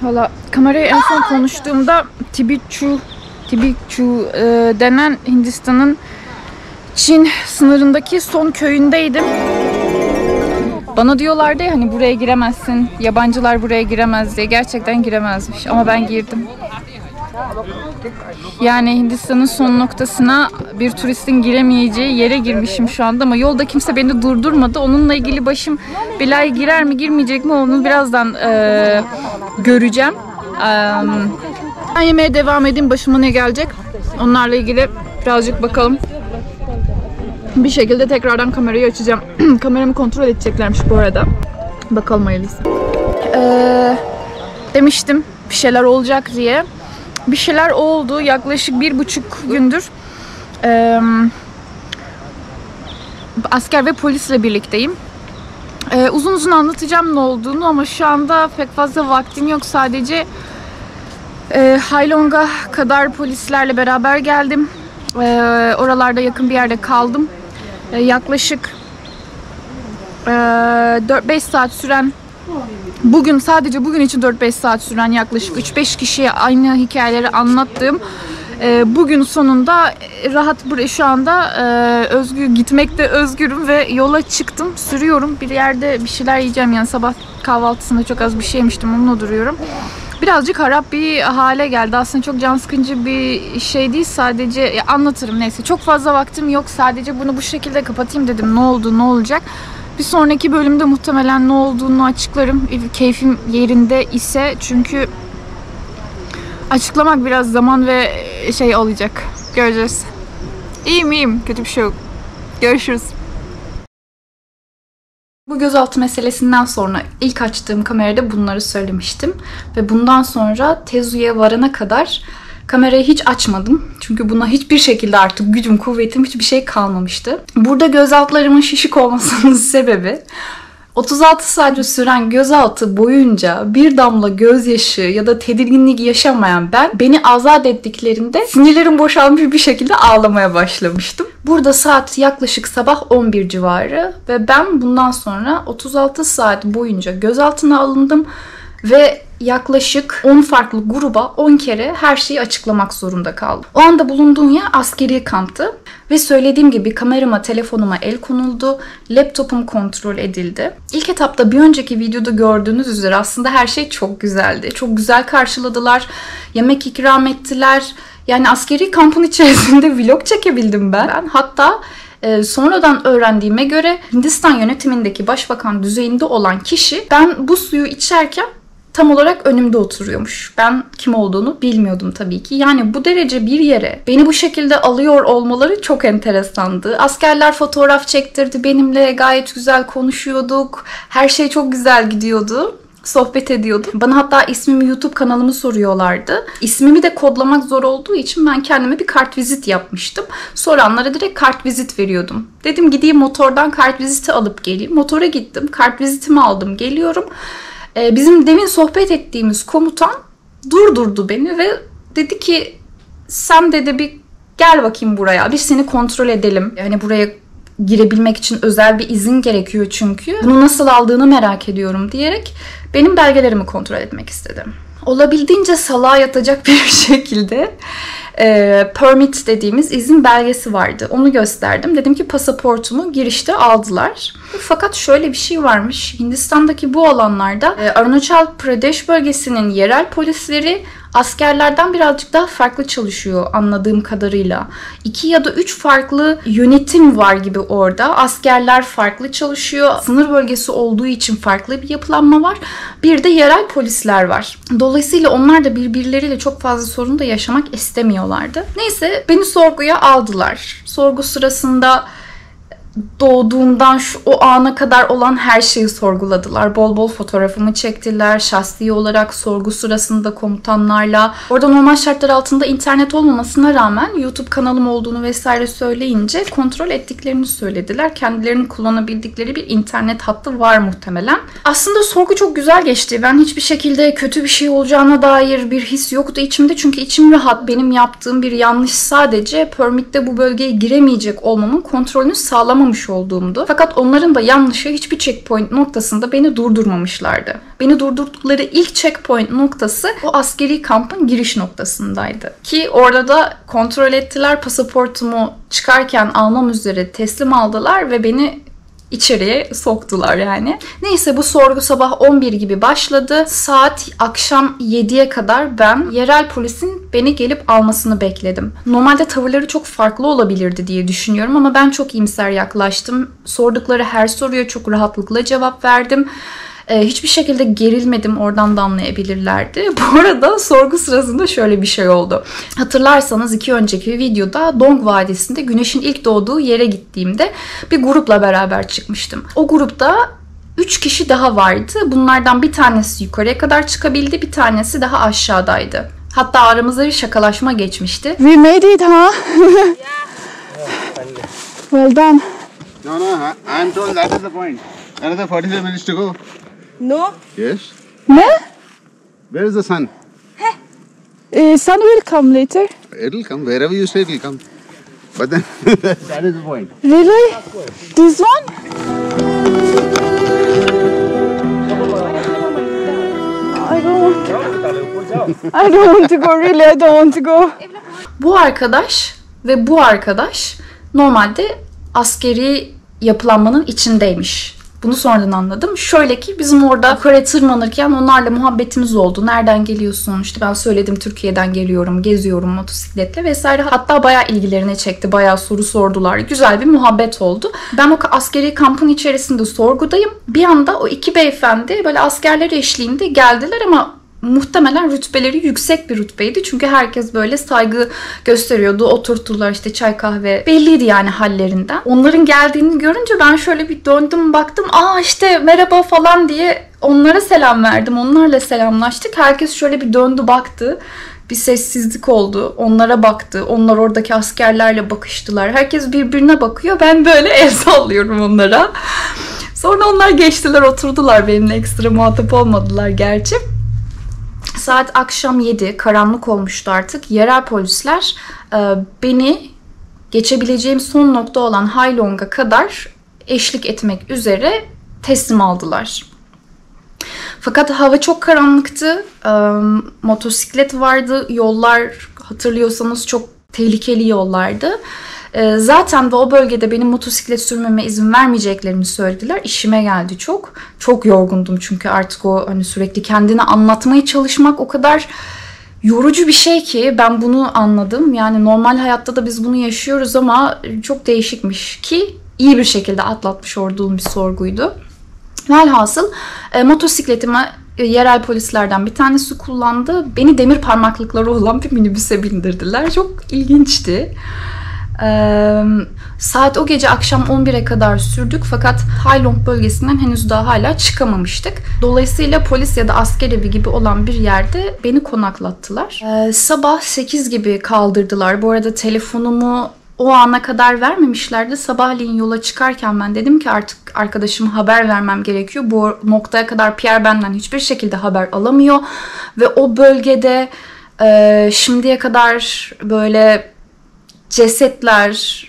Valla kamerayı en son konuştuğumda Tibetçu denen Hindistan'ın Çin sınırındaki son köyündeydim. Bana diyorlardı ya hani buraya giremezsin, yabancılar buraya giremez diye. Gerçekten giremezmiş ama ben girdim. Yani Hindistan'ın son noktasına bir turistin giremeyeceği yere girmişim şu anda ama yolda kimse beni durdurmadı. Onunla ilgili başım belaya girer mi girmeyecek mi onu birazdan göreceğim. Ben yemeğe devam edeyim, başıma ne gelecek onlarla ilgili birazcık bakalım. Bir şekilde tekrardan kamerayı açacağım. Kameramı kontrol edeceklermiş bu arada. Bakalım hayırlısı. Demiştim bir şeyler olacak diye. Bir şeyler oldu. Yaklaşık 1,5 gündür asker ve polisle birlikteyim. Uzun uzun anlatacağım ne olduğunu ama şu anda pek fazla vaktim yok. Sadece Hailong'a kadar polislerle beraber geldim. Oralarda yakın bir yerde kaldım. Yaklaşık 4-5 saat süren, sadece bugün için 4-5 saat süren yaklaşık 3-5 kişiye aynı hikayeleri anlattığım bugün sonunda rahat şu anda gitmekte özgürüm ve yola çıktım. Sürüyorum. Bir yerde bir şeyler yiyeceğim, yani sabah kahvaltısında çok az bir şey yemiştim, onunla duruyorum. Birazcık harap bir hale geldi. Aslında çok can sıkıcı bir şey değil. Sadece anlatırım, neyse. Çok fazla vaktim yok. Sadece bunu bu şekilde kapatayım dedim. Ne oldu, ne olacak? Bir sonraki bölümde muhtemelen ne olduğunu açıklarım. Keyfim yerinde ise, çünkü açıklamak biraz zaman ve şey olacak. Göreceğiz. İyiyim. Kötü bir şey yok. Görüşürüz. Bu gözaltı meselesinden sonra ilk açtığım kamerada bunları söylemiştim. Ve bundan sonra Tezu'ya varana kadar kamerayı hiç açmadım. Çünkü buna hiçbir şekilde artık gücüm, kuvvetim, hiçbir şey kalmamıştı. Burada gözaltılarımın şişik olmasının sebebi 36 saat süren gözaltı boyunca bir damla gözyaşı ya da tedirginlik yaşamayan beni azat ettiklerinde sinirlerim boşalmış bir şekilde ağlamaya başlamıştım. Burada saat yaklaşık sabah 11 civarı ve ben bundan sonra 36 saat boyunca gözaltına alındım ve yaklaşık 10 farklı gruba 10 kere her şeyi açıklamak zorunda kaldım. O anda bulunduğum yer askeri kamptı ve söylediğim gibi kamerama, telefonuma el konuldu, laptopum kontrol edildi. İlk etapta bir önceki videoda gördüğünüz üzere aslında her şey çok güzeldi. Çok güzel karşıladılar, yemek ikram ettiler. Yani askeri kampın içerisinde vlog çekebildim ben. Hatta sonradan öğrendiğime göre Hindistan yönetimindeki başbakan düzeyinde olan kişi ben bu suyu içerken tam olarak önümde oturuyormuş. Ben kim olduğunu bilmiyordum tabii ki. Yani bu derece bir yere beni bu şekilde alıyor olmaları çok enteresandı. Askerler fotoğraf çektirdi benimle. Gayet güzel konuşuyorduk. Her şey çok güzel gidiyordu. Sohbet ediyorduk. Bana hatta ismimi, YouTube kanalımı soruyorlardı. İsmimi de kodlamak zor olduğu için ben kendime bir kartvizit yapmıştım. Soranlara direkt kartvizit veriyordum. Dedim gideyim motordan kartviziti alıp geleyim. Motora gittim. Kartvizitimi aldım. Geliyorum. Bizim demin sohbet ettiğimiz komutan durdurdu beni ve dedi ki sen dedi bir gel bakayım buraya. Bir seni kontrol edelim. Yani buraya girebilmek için özel bir izin gerekiyor çünkü. Bunu nasıl aldığını merak ediyorum diyerek benim belgelerimi kontrol etmek istedi. Olabildiğince salağa yatacak bir şekilde permit dediğimiz izin belgesi vardı. Onu gösterdim. Dedim ki pasaportumu girişte aldılar. Fakat şöyle bir şey varmış. Hindistan'daki bu alanlarda Arunachal Pradesh bölgesinin yerel polisleri askerlerden birazcık daha farklı çalışıyor anladığım kadarıyla. 2 ya da 3 farklı yönetim var gibi orada. Askerler farklı çalışıyor. Sınır bölgesi olduğu için farklı bir yapılanma var. Bir de yerel polisler var. Dolayısıyla onlar da birbirleriyle çok fazla sorun da yaşamak istemiyorlardı. Neyse beni sorguya aldılar. Sorgu sırasında doğduğumdan o ana kadar olan her şeyi sorguladılar. Bol bol fotoğrafımı çektiler. Şahsi olarak sorgu sırasında komutanlarla. Orada normal şartlar altında internet olmamasına rağmen YouTube kanalım olduğunu vesaire söyleyince kontrol ettiklerini söylediler. Kendilerinin kullanabildikleri bir internet hattı var muhtemelen. Aslında sorgu çok güzel geçti. Ben hiçbir şekilde kötü bir şey olacağına dair bir his yoktu içimde. Çünkü içim rahat. Benim yaptığım bir yanlış sadece permit'te bu bölgeye giremeyecek olmamın kontrolünü sağlamam yapmamış olduğumdu. Fakat onların da yanlışı hiçbir checkpoint noktasında beni durdurmamışlardı. Beni durdurdukları ilk checkpoint noktası o askeri kampın giriş noktasındaydı. Ki orada da kontrol ettiler, pasaportumu çıkarken almam üzere teslim aldılar ve beni içeriye soktular yani. Neyse bu sorgu sabah 11 gibi başladı. Saat akşam 7'ye kadar ben yerel polisin beni gelip almasını bekledim. Normalde tavırları çok farklı olabilirdi diye düşünüyorum ama ben çok iyimser yaklaştım. Sordukları her soruya çok rahatlıkla cevap verdim. Hiçbir şekilde gerilmedim, oradan da anlayabilirlerdi. Bu arada sorgu sırasında şöyle bir şey oldu. Hatırlarsanız 2 önceki videoda Dong Vadisi'nde güneşin ilk doğduğu yere gittiğimde bir grupla beraber çıkmıştım. O grupta 3 kişi daha vardı. Bunlardan bir tanesi yukarıya kadar çıkabildi, bir tanesi daha aşağıdaydı. Hatta aramızda bir şakalaşma geçmişti. We made it, huh? Well done. No, I'm told that is the point. Another 45 minutes to go. No? Yes. Ne? Where is the sun? Sun will come later. It'll come. Wherever you say it'll come. But then, that is the point. Really? This one? I don't want to go, really, I don't want to go. Bu arkadaş ve bu arkadaş normalde askeri yapılanmanın içindeymiş. Bunu sonradan anladım. Şöyle ki bizim orada yukarı tırmanırken onlarla muhabbetimiz oldu. Nereden geliyorsun? İşte ben söyledim Türkiye'den geliyorum, geziyorum motosikletle vesaire. Hatta bayağı ilgilerini çekti. Bayağı soru sordular. Güzel bir muhabbet oldu. Ben o askeri kampın içerisinde sorgudayım. Bir anda o iki beyefendi böyle askerler eşliğinde geldiler ama muhtemelen rütbeleri yüksek bir rütbeydi. Çünkü herkes böyle saygı gösteriyordu. Oturttular işte çay kahve. Belliydi yani hallerinden. Onların geldiğini görünce ben şöyle bir döndüm baktım. Aa işte merhaba falan diye onlara selam verdim. Onlarla selamlaştık. Herkes şöyle bir döndü baktı. Bir sessizlik oldu. Onlara baktı. Onlar oradaki askerlerle bakıştılar. Herkes birbirine bakıyor. Ben böyle el sallıyorum onlara. Sonra onlar geçtiler oturdular. Benimle ekstra muhatap olmadılar gerçi. Saat akşam 7, karanlık olmuştu artık. Yerel polisler beni geçebileceğim son nokta olan Hailong'a kadar eşlik etmek üzere teslim aldılar. Fakat hava çok karanlıktı. Motosiklet vardı. Yollar hatırlıyorsanız çok tehlikeli yollardı. Zaten de o bölgede benim motosiklet sürmeme izin vermeyeceklerini söylediler. İşime geldi çok. Çok yorgundum çünkü artık o hani sürekli kendini anlatmaya çalışmak o kadar yorucu bir şey ki ben bunu anladım. Yani normal hayatta da biz bunu yaşıyoruz ama çok değişikmiş ki iyi bir şekilde atlatmış olduğum bir sorguydu. Velhasıl motosikletimi yerel polislerden bir tanesi kullandı. Beni demir parmaklıkları olan bir minibüse bindirdiler. Çok ilginçti. Saat o gece akşam 11'e kadar sürdük fakat Hailong bölgesinden henüz daha hala çıkamamıştık. Dolayısıyla polis ya da asker evi gibi olan bir yerde beni konaklattılar. Sabah 8 gibi kaldırdılar. Bu arada telefonumu o ana kadar vermemişlerdi. Sabahleyin yola çıkarken ben dedim ki artık arkadaşıma haber vermem gerekiyor. Bu noktaya kadar Pierre benden hiçbir şekilde haber alamıyor. Ve o bölgede şimdiye kadar böyle cesetler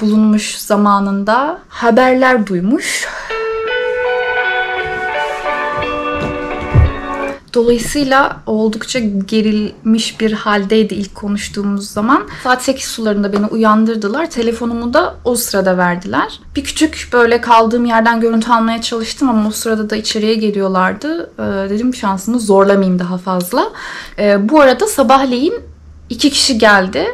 bulunmuş zamanında haberler duymuş. Dolayısıyla oldukça gerilmiş bir haldeydi ilk konuştuğumuz zaman. Saat 8 sularında beni uyandırdılar. Telefonumu da o sırada verdiler. Bir küçük böyle kaldığım yerden görüntü almaya çalıştım ama o sırada da içeriye geliyorlardı. Dedim şansımı zorlamayayım daha fazla. Bu arada sabahleyin 2 kişi geldi.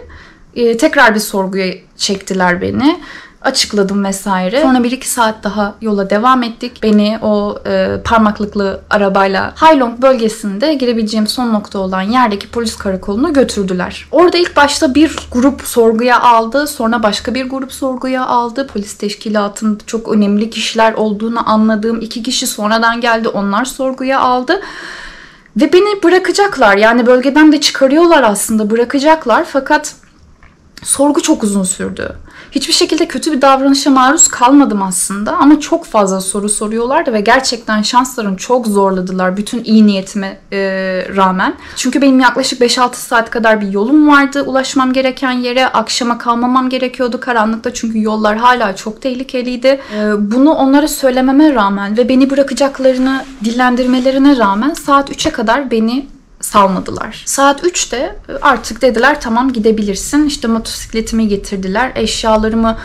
Tekrar bir sorguya çektiler beni. Açıkladım vesaire. Sonra 1-2 saat daha yola devam ettik. Beni o parmaklıklı arabayla Hailong bölgesinde girebileceğim son nokta olan yerdeki polis karakoluna götürdüler. Orada ilk başta bir grup sorguya aldı. Sonra başka bir grup sorguya aldı. Polis teşkilatında çok önemli kişiler olduğunu anladığım 2 kişi sonradan geldi. Onlar sorguya aldı. Ve beni bırakacaklar. Yani bölgeden de çıkarıyorlar aslında. Bırakacaklar. Fakat Sorgu çok uzun sürdü. Hiçbir şekilde kötü bir davranışa maruz kalmadım aslında ama çok fazla soru soruyorlardı ve gerçekten şanslarını çok zorladılar bütün iyi niyetime rağmen. Çünkü benim yaklaşık 5-6 saat kadar bir yolum vardı ulaşmam gereken yere. Akşama kalmamam gerekiyordu karanlıkta çünkü yollar hala çok tehlikeliydi. Bunu onlara söylememe rağmen ve beni bırakacaklarını dillendirmelerine rağmen saat 3'e kadar beni salmadılar. Saat 3'te artık dediler tamam gidebilirsin. İşte motosikletimi getirdiler. Eşyalarımı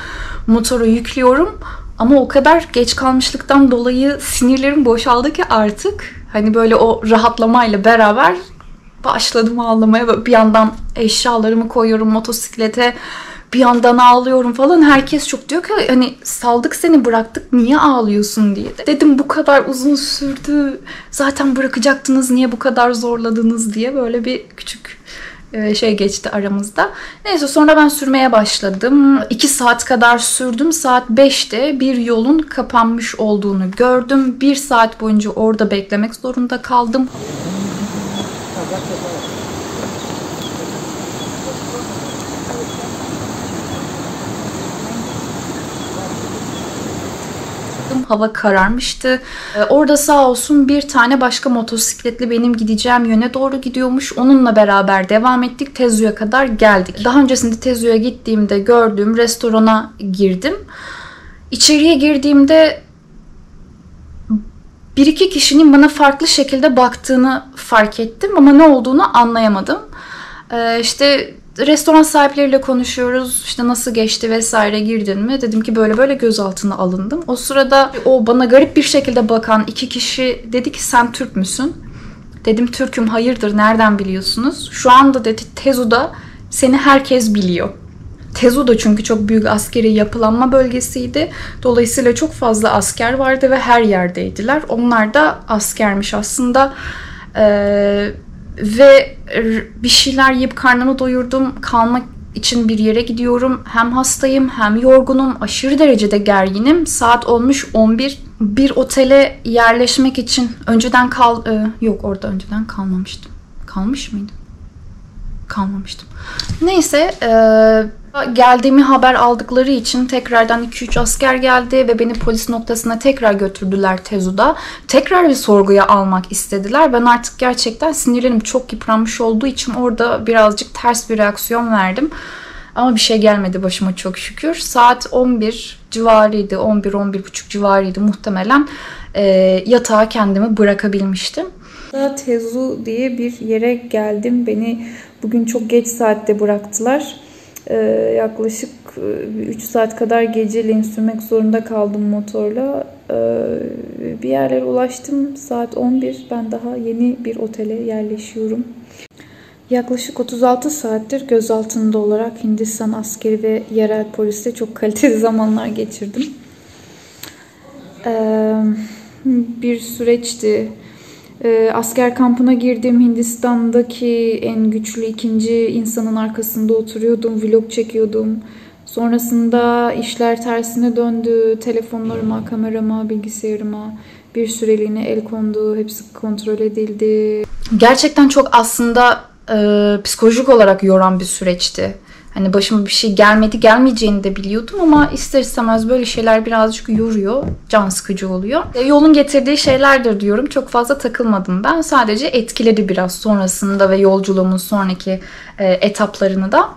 motora yüklüyorum. Ama o kadar geç kalmışlıktan dolayı sinirlerim boşaldı ki artık hani böyle o rahatlamayla beraber başladım ağlamaya. Bir yandan eşyalarımı koyuyorum motosiklete. Bir yandan ağlıyorum falan. Herkes çok diyor ki hani saldık seni bıraktık niye ağlıyorsun diye. Dedim bu kadar uzun sürdü. Zaten bırakacaktınız niye bu kadar zorladınız diye böyle bir küçük şey geçti aramızda. Neyse sonra ben sürmeye başladım. 2 saat kadar sürdüm. Saat 5'te bir yolun kapanmış olduğunu gördüm. 1 saat boyunca orada beklemek zorunda kaldım. Hava kararmıştı. Orada sağ olsun bir tane başka motosikletli benim gideceğim yöne doğru gidiyormuş. Onunla beraber devam ettik. Tezu'ya kadar geldik. Daha öncesinde Tezu'ya gittiğimde gördüğüm restorana girdim. İçeriye girdiğimde 1-2 kişinin bana farklı şekilde baktığını fark ettim ama ne olduğunu anlayamadım. İşte restoran sahipleriyle konuşuyoruz. İşte nasıl geçti vesaire girdin mi? Dedim ki böyle böyle gözaltına alındım. O sırada o bana garip bir şekilde bakan 2 kişi dedi ki sen Türk müsün? Dedim Türk'üm hayırdır nereden biliyorsunuz? Şu anda dedi Tezu'da seni herkes biliyor. Tezu da çünkü çok büyük askeri yapılanma bölgesiydi. Dolayısıyla çok fazla asker vardı ve her yerdeydiler. Onlar da askermiş aslında. Ve bir şeyler yiyip karnımı doyurdum. Kalmak için bir yere gidiyorum. Hem hastayım hem yorgunum. Aşırı derecede gerginim. Saat olmuş 11. Bir otele yerleşmek için önceden yok orada önceden kalmamıştım. Kalmış mıydım? Kalmamıştım. Neyse geldiğimi haber aldıkları için tekrardan 2-3 asker geldi ve beni polis noktasına tekrar götürdüler Tezu'da. Tekrar bir sorguya almak istediler. Ben artık gerçekten sinirlerim çok yıpranmış olduğu için orada birazcık ters bir reaksiyon verdim. Ama bir şey gelmedi başıma çok şükür. Saat 11 civarıydı. 11-11.30 civarıydı muhtemelen. Yatağa kendimi bırakabilmiştim. Tezu diye bir yere geldim. Beni bugün çok geç saatte bıraktılar. Yaklaşık 3 saat kadar geceleyin sürmek zorunda kaldım motorla. Bir yerlere ulaştım. Saat 11. Ben daha yeni bir otele yerleşiyorum. Yaklaşık 36 saattir gözaltında olarak Hindistan askeri ve yerel poliste çok kaliteli zamanlar geçirdim. Bir süreçti. Asker kampına girdim. Hindistan'daki en güçlü ikinci insanın arkasında oturuyordum. Vlog çekiyordum. Sonrasında işler tersine döndü. Telefonlarıma, kamerama, bilgisayarıma bir süreliğine el kondu. Hepsi kontrol edildi. Gerçekten çok aslında psikolojik olarak yoran bir süreçti. Hani başıma bir şey gelmeyeceğini de biliyordum ama ister istemez böyle şeyler birazcık yoruyor, can sıkıcı oluyor. Yolun getirdiği şeylerdir diyorum. Çok fazla takılmadım ben. Sadece etkiledi biraz sonrasında ve yolculuğumun sonraki etaplarını da.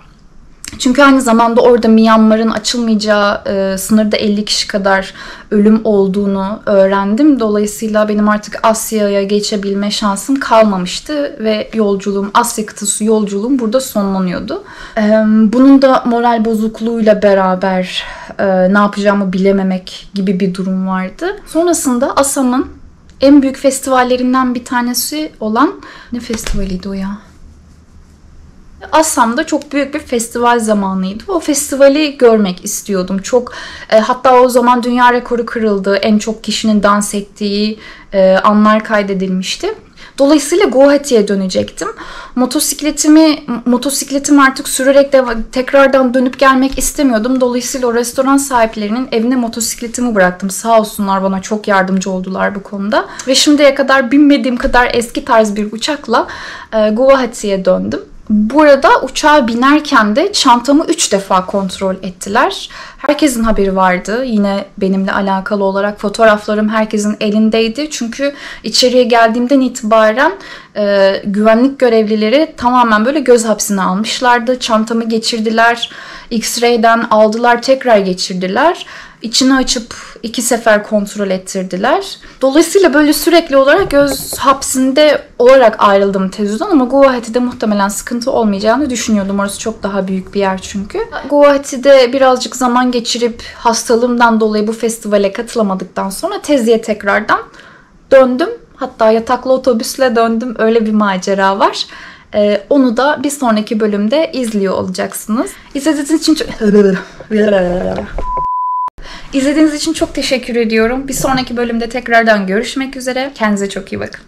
Çünkü aynı zamanda orada Myanmar'ın açılmayacağı sınırda 50 kişi kadar ölüm olduğunu öğrendim. Dolayısıyla benim artık Asya'ya geçebilme şansım kalmamıştı ve yolculuğum, Asya kıtası yolculuğum burada sonlanıyordu. Bunun da moral bozukluğuyla beraber ne yapacağımı bilememek gibi bir durum vardı. Sonrasında Assam'ın en büyük festivallerinden bir tanesi olan, ne festivaliydi o ya? Assam'da çok büyük bir festival zamanıydı. O festivali görmek istiyordum. Hatta o zaman dünya rekoru kırıldı. En çok kişinin dans ettiği anlar kaydedilmişti. Dolayısıyla Guwahati'ye dönecektim. Motosikletimi artık sürerek tekrardan dönüp gelmek istemiyordum. Dolayısıyla o restoran sahiplerinin evine motosikletimi bıraktım. Sağ olsunlar bana çok yardımcı oldular bu konuda. Ve şimdiye kadar binmediğim kadar eski tarz bir uçakla Guwahati'ye döndüm. Burada uçağa binerken de çantamı 3 defa kontrol ettiler. Herkesin haberi vardı. Yine benimle alakalı olarak fotoğraflarım herkesin elindeydi. Çünkü içeriye geldiğimden itibaren güvenlik görevlileri tamamen böyle göz hapsine almışlardı. Çantamı geçirdiler. X-ray'den aldılar, tekrar geçirdiler. İçini açıp 2 sefer kontrol ettirdiler. Dolayısıyla böyle sürekli olarak göz hapsinde olarak ayrıldım Tezu'dan ama Guwahati'de muhtemelen sıkıntı olmayacağını düşünüyordum. Orası çok daha büyük bir yer çünkü. Guwahati'de birazcık zaman geçirip hastalığımdan dolayı bu festivale katılamadıktan sonra Tezu'ya tekrardan döndüm. Hatta yataklı otobüsle döndüm. Öyle bir macera var. Onu da bir sonraki bölümde izliyor olacaksınız. İzlediğiniz için çok teşekkür ediyorum. Bir sonraki bölümde tekrardan görüşmek üzere. Kendinize çok iyi bakın.